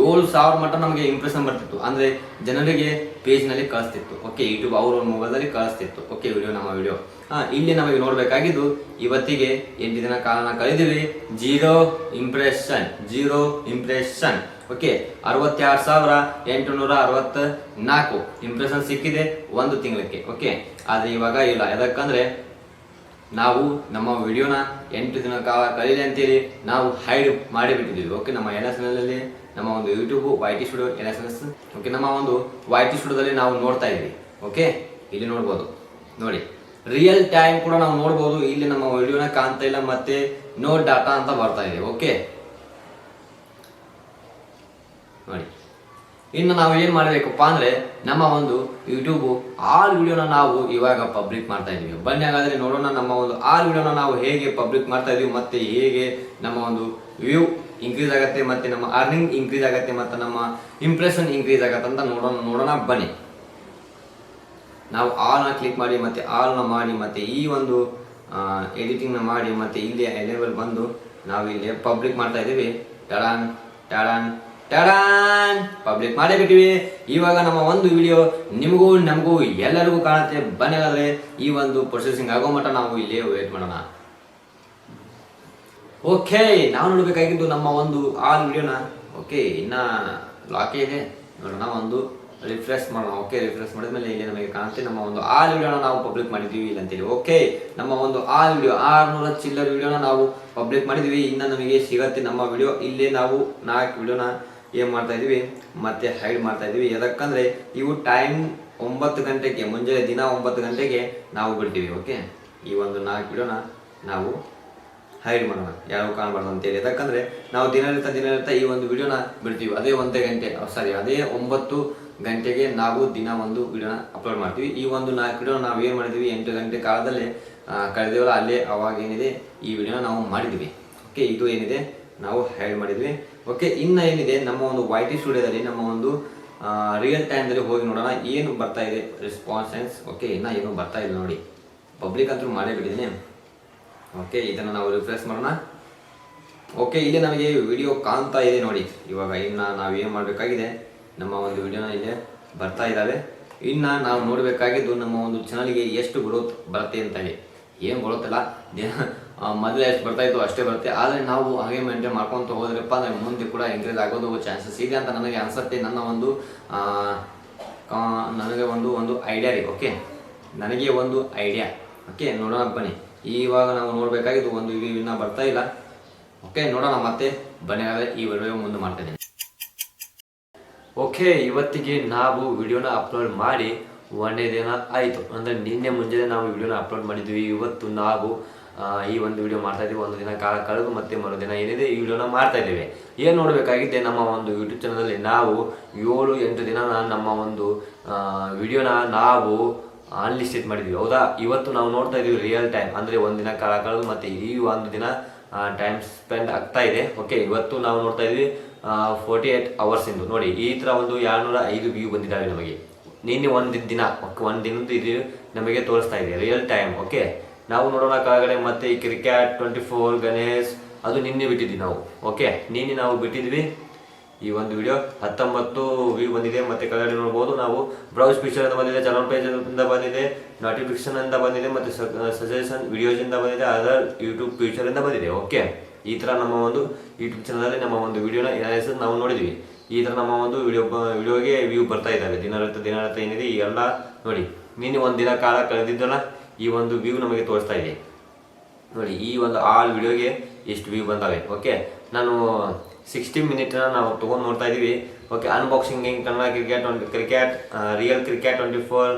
7,000 ಮಟ್ಟ ನಮಗೆ ಇಂಪ್ರೆಷನ್ ಬರ್ತಿತ್ತು. ಅಂದರೆ ಜನರಿಗೆ ಪೇಜ್ನಲ್ಲಿ ಕಳಿಸ್ತಿತ್ತು. ಓಕೆ, ಯೂಟ್ಯೂಬ್ ಅವ್ರ ಮೊಬೈಲಲ್ಲಿ ಕಳಿಸ್ತಿತ್ತು. ಓಕೆ, ನಮ್ಮ ವಿಡಿಯೋ ಇಲ್ಲಿ ನಮಗೆ ನೋಡಬೇಕಾಗಿದ್ದು ಇವತ್ತಿಗೆ 8 ದಿನ ಕಾಲ ಕಳೆದಿವಿ. 0 ಇಂಪ್ರೆಷನ್. ಓಕೆ, 62,864 ಇಂಪ್ರೆಷನ್ ಸಿಕ್ಕಿದೆ ಒಂದು ತಿಂಗಳಿಗೆ. ಓಕೆ, ಆದರೆ ಇವಾಗ ಇಲ್ಲ. ಯಾಕಂದ್ರೆ ನಾವು ನಮ್ಮ ವಿಡಿಯೋನ 8 ದಿನ ಕಾಲ ಕಳೀಲಿ ಅಂತೇಳಿ ನಾವು ಹೈಡ್ ಮಾಡಿಬಿಟ್ಟಿದ್ದೀವಿ. ಓಕೆ, ನಮ್ಮ LSNಲ್ಲಿ ನಮ್ಮ ಒಂದು YouTube YT studio LSNS. Okay, ನಮ್ಮ ಒಂದು YT ಸ್ಟುಡಿಯೋದಲ್ಲಿ ನಾವು ನೋಡ್ತಾ ಇದ್ದೀವಿ. ಓಕೆ, ಇಲ್ಲಿ ನೋಡ್ಬೋದು ನೋಡಿ, ರಿಯಲ್ ಟೈಮ್ ಕೂಡ ನಾವು ನೋಡ್ಬೋದು. ಇಲ್ಲಿ ನಮ್ಮ ವಿಡಿಯೋನ ಕಾಣ್ತಾ ಇಲ್ಲ, ಮತ್ತೆ ನೋ ಡಾಟಾ ಅಂತ ಬರ್ತಾ ಇದೆ. ಓಕೆ ನೋಡಿ, ಇನ್ನು ನಾವು ಏನು ಮಾಡಬೇಕಪ್ಪ ಅಂದರೆ ನಮ್ಮ ಒಂದು ಯೂಟ್ಯೂಬ್ ಆಲ್ ವಿಡಿಯೋನ ನಾವು ಇವಾಗ ಪಬ್ಲಿಕ್ ಮಾಡ್ತಾ ಇದ್ದೀವಿ. ಬನ್ನಿ ಹಾಗಾದರೆ ನೋಡೋಣ ನಮ್ಮ ಒಂದು ಆಲ್ ವಿಡಿಯೋನ ನಾವು ಹೇಗೆ ಪಬ್ಲಿಕ್ ಮಾಡ್ತಾ ಇದೀವಿ, ಮತ್ತೆ ಹೇಗೆ ನಮ್ಮ ಒಂದು ವ್ಯೂ ಇನ್ಕ್ರೀಸ್ ಆಗುತ್ತೆ, ಮತ್ತೆ ನಮ್ಮ ಅರ್ನಿಂಗ್ ಇನ್ಕ್ರೀಸ್ ಆಗುತ್ತೆ, ಮತ್ತು ನಮ್ಮ ಇಂಪ್ರೆಷನ್ ಇನ್ಕ್ರೀಸ್ ಆಗುತ್ತೆ ಅಂತ ನೋಡೋಣ ಬನ್ನಿ. ನಾವು ಆಲ್ನ ಕ್ಲಿಕ್ ಮಾಡಿ ಮತ್ತೆ ಆಲ್ನ ಮಾಡಿ ಮತ್ತೆ ಈ ಒಂದು ಎಡಿಟಿಂಗ್ನ ಮಾಡಿ ಮತ್ತೆ ಇಲ್ಲಿ ಲೆವೆಲ್ ಬಂದು ನಾವು ಇಲ್ಲಿ ಪಬ್ಲಿಕ್ ಮಾಡ್ತಾ ಇದ್ದೀವಿ. ಟಡಾನ್ ಟಡಾನ್ ಟಡಾನ್ ಪಬ್ಲಿಕ್ ಮಾಡೇ ಬಿಟ್ಟಿವಿ. ಇವಾಗ ನಮ್ಮ ಒಂದು ವಿಡಿಯೋ ನಿಮಗೂ ನಮಗೂ ಎಲ್ಲರಿಗೂ ಕಾಣುತ್ತೆ. ಬನ್ನಿ ಹಾಗಾದ್ರೆ ಈ ಒಂದು ಪ್ರೊಸೆಸಿಂಗ್ ಆಗೋ ಮಟ್ಟ ನಾವು ಇಲ್ಲಿ ವೇಟ್ ಮಾಡೋಣ. ಓಕೆ, ನಾವು ನೋಡಬೇಕಾಗಿದ್ದು ನಮ್ಮ ಒಂದು ಆಲ್ ವಿಡಿಯೋನ. ಓಕೆ, ಇನ್ನ ಲಾಕೇ ಇದೆ ನೋಡೋಣ, ಒಂದು ರಿಫ್ರೆಶ್ ಮಾಡೋಣ. ಓಕೆ, ರಿಫ್ರೆಶ್ ಮಾಡಿದ್ಮೇಲೆ ಇಲ್ಲಿ ನಮಗೆ ಕಾಣುತ್ತೆ ನಮ್ಮ ಒಂದು ಆಲ್ ವಿಡಿಯೋನ ನಾವು ಪಬ್ಲಿಕ್ ಮಾಡಿದ್ದೀವಿ ಇಲ್ಲ ಅಂತೇಳಿ. ಓಕೆ, ನಮ್ಮ ಒಂದು ಆಲ್ ವಿಡಿಯೋ 600 ಚಿಲ್ಲರ್ ವಿಡಿಯೋನ ನಾವು ಪಬ್ಲಿಕ್ ಮಾಡಿದ್ವಿ. ಇನ್ನು ನಮಗೆ ಸಿಗತ್ತೆ ನಮ್ಮ ವಿಡಿಯೋ. ಇಲ್ಲಿ ನಾವು 4 ವಿಡಿಯೋನ ಏನು ಮಾಡ್ತಾ ಇದೀವಿ ಮತ್ತೆ ಹೈಡ್ ಮಾಡ್ತಾ ಇದೀವಿ. ಯಾಕಂದ್ರೆ ಇವು ಟೈಮ್ 9 ಗಂಟೆಗೆ, ಮುಂಜಾನೆ ದಿನ 9 ಗಂಟೆಗೆ ನಾವು ಬಿಡ್ತೀವಿ. ಓಕೆ, ಈ ಒಂದು 4 ವಿಡಿಯೋನ ನಾವು ಹೈಡ್ ಮಾಡೋಣ, ಯಾರು ಕಾಣಬಾರ್ದು ಅಂತೇಳಿ. ಯಾಕಂದ್ರೆ ನಾವು ದಿನನಿತ್ಯ ಈ ಒಂದು ವಿಡಿಯೋನ ಬಿಡ್ತೀವಿ. ಅದೇ 9 ಗಂಟೆಗೆ ನಾವು ದಿನ ಒಂದು ವಿಡಿಯೋನ ಅಪ್ಲೋಡ್ ಮಾಡ್ತೀವಿ. ಈ ಒಂದು 4 ವಿಡಿಯೋನ ನಾವು ಏನು ಮಾಡಿದ್ವಿ, 8 ಗಂಟೆ ಕಾಲದಲ್ಲಿ ಕಳೆದೇವಲ್ಲ, ಅಲ್ಲೇ ಅವಾಗ ಏನಿದೆ ಈ ವಿಡಿಯೋನ ನಾವು ಮಾಡಿದ್ವಿ. ಓಕೆ, ಇದು ಏನಿದೆ ನಾವು ಹೈಡ್ ಮಾಡಿದ್ವಿ. ಓಕೆ, ಇನ್ನು ಏನಿದೆ ನಮ್ಮ ಒಂದು YT ಸ್ಟುಡಿಯೋದಲ್ಲಿ ನಮ್ಮ ಒಂದು ರಿಯಲ್ ಟೈಮ್ದಲ್ಲಿ ಹೋಗಿ ನೋಡೋಣ ಏನು ಬರ್ತಾ ಇದೆ ರೆಸ್ಪಾನ್ಸೆನ್ಸ್. ಓಕೆ, ಇನ್ನು ಏನು ಬರ್ತಾ ಇಲ್ಲ ನೋಡಿ, ಪಬ್ಲಿಕ್ ಅಂತೂ ಮಾಡೇ ಬಿಟ್ಟಿದ್ದೀನಿ. ಓಕೆ, ಇದನ್ನು ನಾವು ರಿಫ್ರೆಶ್ ಮಾಡೋಣ. ಓಕೆ, ಇಲ್ಲಿ ನಮಗೆ ವಿಡಿಯೋ ಕಾಣ್ತಾ ಇದೆ ನೋಡಿ. ಇವಾಗ ಇನ್ನು ನಾವು ಏನು ಮಾಡಬೇಕಾಗಿದೆ, ನಮ್ಮ ಒಂದು ವಿಡಿಯೋನ ಇಲ್ಲಿ ಬರ್ತಾ ಇದ್ದಾವೆ. ಇನ್ನು ನಾವು ನೋಡಬೇಕಾಗಿದ್ದು ನಮ್ಮ ಒಂದು ಚಾನಲ್ಗೆ ಎಷ್ಟು ಗ್ರೋತ್ ಬರುತ್ತೆ ಅಂತ ಹೇಳಿ. ಏನು ಬರುತ್ತಲ್ಲ, ಮೊದಲೇ ಎಷ್ಟು ಬರ್ತಾ ಇತ್ತು ಅಷ್ಟೇ ಬರುತ್ತೆ. ಆದರೆ ನಾವು ಹಾಗೆ ಮೇಂಟೈನ್ ಮಾಡ್ಕೊತ ಹೋದ್ರಪ್ಪ ಅಂದರೆ ಮುಂದೆ ಕೂಡ ಇನ್ಕ್ರೀಸ್ ಆಗೋದು ಚಾನ್ಸಸ್ ಇದೆ ಅಂತ ನನಗೆ ಅನಿಸುತ್ತೆ. ನನಗೆ ಒಂದು ಐಡಿಯಾ ರೀ. ಓಕೆ, ನನಗೆ ಒಂದು ಐಡಿಯಾ. ಓಕೆ, ನೋಡೋಣ ಬನ್ನಿ. ಇವಾಗ ನಾವು ನೋಡಬೇಕಾಗಿದ್ದು ಒಂದು ಇನ್ನೂ ಬರ್ತಾ ಇಲ್ಲ. ಓಕೆ, ನೋಡೋಣ ಮತ್ತೆ ಬನ್ನಿ. ಆದರೆ ಈ ವಿಡಿಯೋ ಮುಂದೆ ಮಾಡ್ತಾಯಿದ್ದೀನಿ. ಓಕೆ, ಇವತ್ತಿಗೆ ನಾವು ವಿಡಿಯೋನ ಅಪ್ಲೋಡ್ ಮಾಡಿ 1ನೇ ದಿನ ಆಯಿತು. ಅಂದರೆ ನಿನ್ನೆ ಮುಂಜಾನೆ ನಾವು ವಿಡಿಯೋನ ಅಪ್ಲೋಡ್ ಮಾಡಿದ್ವಿ. ಇವತ್ತು ನಾವು ಈ ಒಂದು ವಿಡಿಯೋ ಮಾಡ್ತಾ ಇದ್ದೀವಿ. ಒಂದು ದಿನ ಕಾಲ ಕಳೆದು ಮತ್ತೆ ಮರುದಿನ ಏನಿದೆ ಈ ವಿಡಿಯೋನ ಮಾಡ್ತಾ ಇದ್ದೀವಿ. ಏನು ನೋಡಬೇಕಾಗಿದೆ, ನಮ್ಮ ಒಂದು ಯೂಟ್ಯೂಬ್ ಚಾನಲಲ್ಲಿ ನಾವು 7-8 ದಿನ ನಮ್ಮ ಒಂದು ವಿಡಿಯೋನ ನಾವು ಅನ್ಲಿಸ್ಟೆಡ್ ಮಾಡಿದ್ವಿ. ಹೌದಾ, ಇವತ್ತು ನಾವು ನೋಡ್ತಾ ಇದ್ದೀವಿ ರಿಯಲ್ ಟೈಮ್. ಅಂದರೆ ಒಂದು ದಿನ ಕಾಲ ಕಳೆದು ಮತ್ತೆ ಈ ಒಂದು ದಿನ ಟೈಮ್ ಸ್ಪೆಂಡ್ ಆಗ್ತಾ ಇದೆ. ಓಕೆ, ಇವತ್ತು ನಾವು ನೋಡ್ತಾ ಇದ್ವಿ 48 ಅವರ್ಸಿಂದು ನೋಡಿ. ಈ ಥರ ಒಂದು 205 ವ್ಯೂ ಬಂದಿದ್ದಾವೆ ನಮಗೆ. ನಿನ್ನೆ ಒಂದು ದಿನದ್ದು ಇದು ನಮಗೆ ತೋರಿಸ್ತಾ ಇದೆ ರಿಯಲ್ ಟೈಮ್. ಓಕೆ, ನಾವು ನೋಡೋಣ ಕೆಳಗಡೆ. ಮತ್ತೆ ಈ ಕ್ರಿಕೆಟ್ 24 ಗಣೇಶ್ ಅದು ನಿನ್ನೆ ಬಿಟ್ಟಿದ್ವಿ ನಾವು. ಓಕೆ, ನಿನ್ನೆ ನಾವು ಬಿಟ್ಟಿದ್ವಿ. ಈ ಒಂದು ವಿಡಿಯೋ 19 ವ್ಯೂ ಬಂದಿದೆ. ಮತ್ತೆ ಕೆಳಗಡೆ ನೋಡ್ಬೋದು ನಾವು ಬ್ರೌಸ್ ಫೀಚರ್ ಅಂತ ಬಂದಿದೆ, ಚಾನಲ್ ಪೇಜ್ ಅಂತ ಬಂದಿದೆ, ನೋಟಿಫಿಕೇಶನ್ ಅಂತ ಬಂದಿದೆ, ಮತ್ತೆ ಸಜೆಷನ್ ವಿಡಿಯೋಸ್ ಇಂದ ಬಂದಿದೆ, ಅದರ್ ಯೂಟ್ಯೂಬ್ ಫೀಚರ್ ಇಂದ ಬಂದಿದೆ. ಓಕೆ, ಈ ಥರ ನಮ್ಮ ಒಂದು ಯೂಟ್ಯೂಬ್ ಚಾನಲಲ್ಲಿ ನಮ್ಮ ಒಂದು ವಿಡಿಯೋನ ನಾವು ನೋಡಿದ್ವಿ. ಈ ಥರ ನಮ್ಮ ಒಂದು ವಿಡಿಯೋಗೆ ವ್ಯೂ ಬರ್ತಾ ಇದ್ದಾವೆ ದಿನನಿತ್ಯ ಏನಿದೆ ಈ ಎಲ್ಲ ನೋಡಿ. ನಿನ್ನೆ ಒಂದು ದಿನ ಕಾಲ ಕಳೆದಿದ್ದಲ್ಲ, ಈ ಒಂದು ವ್ಯೂ ನಮಗೆ ತೋರಿಸ್ತಾ ಇದೆ ನೋಡಿ. ಈ ಒಂದು ಆಲ್ ವಿಡಿಯೋಗೆ ಎಷ್ಟು ವ್ಯೂ ಬಂದಾವೆ. ಓಕೆ, ನಾನು 60 ಮಿನಿಟ್ನ ನಾವು ತೊಗೊಂಡು ನೋಡ್ತಾ ಇದ್ದೀವಿ. Okay, unboxing Kannada cricket real cricket 24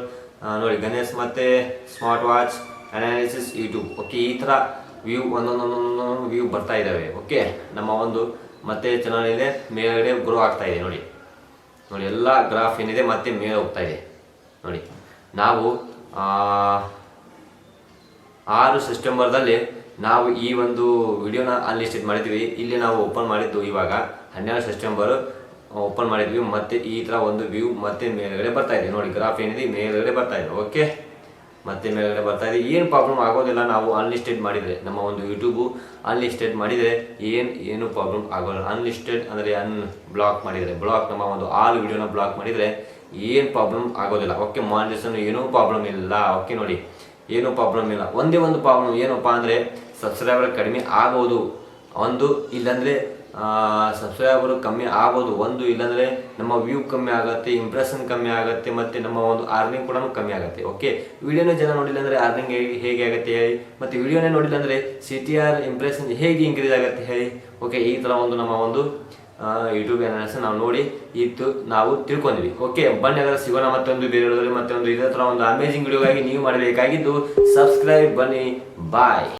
ನೋಡಿ ಗಣೇಶ್ ಮತ್ತು smart watch analysis YouTube. Okay, ಈ ಥರ ವ್ಯೂ ಒಂದೊಂದೊಂದೊಂದು ವ್ಯೂ ಬರ್ತಾ ಇದ್ದಾವೆ. ಓಕೆ, ನಮ್ಮ ಒಂದು ಮತ್ತೆ ಚಾನಲ್ ಇದೆ ಮೇಲ್ಗಡೆ ಗ್ರೋ ಆಗ್ತಾ ಇದೆ. ನೋಡಿ ನೋಡಿ ಎಲ್ಲ ಗ್ರಾಫ್ ಏನಿದೆ ಮತ್ತೆ ಮೇಲೆ ಹೋಗ್ತಾ ಇದೆ. ನೋಡಿ ನಾವು 6 ಸೆಪ್ಟೆಂಬರ್ದಲ್ಲಿ ನಾವು ಈ ಒಂದು ವಿಡಿಯೋನ ಅನ್ಲಿಸ್ಟೆಡ್ ಮಾಡಿದ್ವಿ. ಇಲ್ಲಿ ನಾವು ಓಪನ್ ಮಾಡಿದ್ದು ಇವಾಗ 12 ಸೆಪ್ಟೆಂಬರ್ ಓಪನ್ ಮಾಡಿದ್ವಿ. ಮತ್ತೆ ಈ ಥರ ಒಂದು ವ್ಯೂ ಮತ್ತೆ ಮೇಲ್ಗಡೆ ಬರ್ತಾ ಇದೆ. ನೋಡಿ ಗ್ರಾಫ್ ಏನಿದೆ ಮೇಲ್ಗಡೆ ಬರ್ತಾ ಇದೆ. ಓಕೆ, ಮತ್ತೆ ಮೇಲ್ಗಡೆ ಬರ್ತಾ ಇದೆ. ಏನು ಪ್ರಾಬ್ಲಮ್ ಆಗೋದಿಲ್ಲ. ನಾವು ಅನ್ಲಿಸ್ಟೆಡ್ ಮಾಡಿದರೆ ನಮ್ಮ ಒಂದು ಯೂಟ್ಯೂಬು ಅನ್ಲಿಸ್ಟೆಡ್ ಮಾಡಿದರೆ ಏನು ಪ್ರಾಬ್ಲಮ್ ಆಗೋಲ್ಲ. ಅನ್ಲಿಸ್ಟೆಡ್ ಅಂದರೆ ಬ್ಲಾಕ್ ಮಾಡಿದರೆ ನಮ್ಮ ಒಂದು ಆಲ್ ವಿಡಿಯೋನ ಬ್ಲಾಕ್ ಮಾಡಿದರೆ ಏನು ಪ್ರಾಬ್ಲಮ್ ಆಗೋದಿಲ್ಲ. ಓಕೆ, ಮಾನಿಟೈಸೇಷನ್ ಏನೂ ಪ್ರಾಬ್ಲಮ್ ಇಲ್ಲ. ಓಕೆ, ನೋಡಿ ಏನೂ ಪ್ರಾಬ್ಲಮ್ ಇಲ್ಲ. ಒಂದೇ ಒಂದು ಪ್ರಾಬ್ಲಮ್ ಏನಪ್ಪ ಅಂದರೆ ಸಬ್ಸ್ಕ್ರೈಬರ್ ಕಡಿಮೆ ಆಗೋದು ಒಂದು, ಇಲ್ಲಾಂದರೆ ಸಬ್ಸ್ಕ್ರೈಬರು ಕಮ್ಮಿ ಆಗೋದು ಒಂದು, ಇಲ್ಲಾಂದರೆ ನಮ್ಮ ವ್ಯೂ ಕಮ್ಮಿ ಆಗುತ್ತೆ, ಇಂಪ್ರೆಷನ್ ಕಮ್ಮಿ ಆಗುತ್ತೆ, ಮತ್ತು ನಮ್ಮ ಒಂದು ಅರ್ನಿಂಗ್ ಕೂಡ ಕಮ್ಮಿ ಆಗುತ್ತೆ. ಓಕೆ, ವಿಡಿಯೋನೇ ಜನ ನೋಡಿಲ್ಲ ಅಂದರೆ ಅರ್ನಿಂಗ್ ಹೇಗೆ ಆಗುತ್ತೆ ಹೇಳಿ, ಮತ್ತು ವಿಡಿಯೋನೇ ನೋಡಿಲ್ಲ ಅಂದರೆ CTR ಇಂಪ್ರೆಷನ್ ಹೇಗೆ ಇನ್ಕ್ರೀಸ್ ಆಗುತ್ತೆ ಹೇಳಿ. ಓಕೆ, ಈ ಥರ ಒಂದು ನಮ್ಮ ಒಂದು ಯೂಟ್ಯೂಬ್ ಅನಾಲಿಸಿಸ್ ನಾವು ನೋಡಿ ಇತ್ತು ನಾವು ತಿಳ್ಕೊಂಡ್ವಿ. ಓಕೆ, ಬನ್ನಿ ಅದರ ಸಿಗೋಣ ಮತ್ತೊಂದು ಬೇರೆ ಮತ್ತೊಂದು ಇದೇ ಥರ ಒಂದು ಅಮೇಜಿಂಗ್ ವಿಡಿಯೋಗಾಗಿ ನೀವು ಮಾಡಬೇಕಾಗಿದ್ದು ಸಬ್ಸ್ಕ್ರೈಬ್. ಬನ್ನಿ, ಬಾಯ್.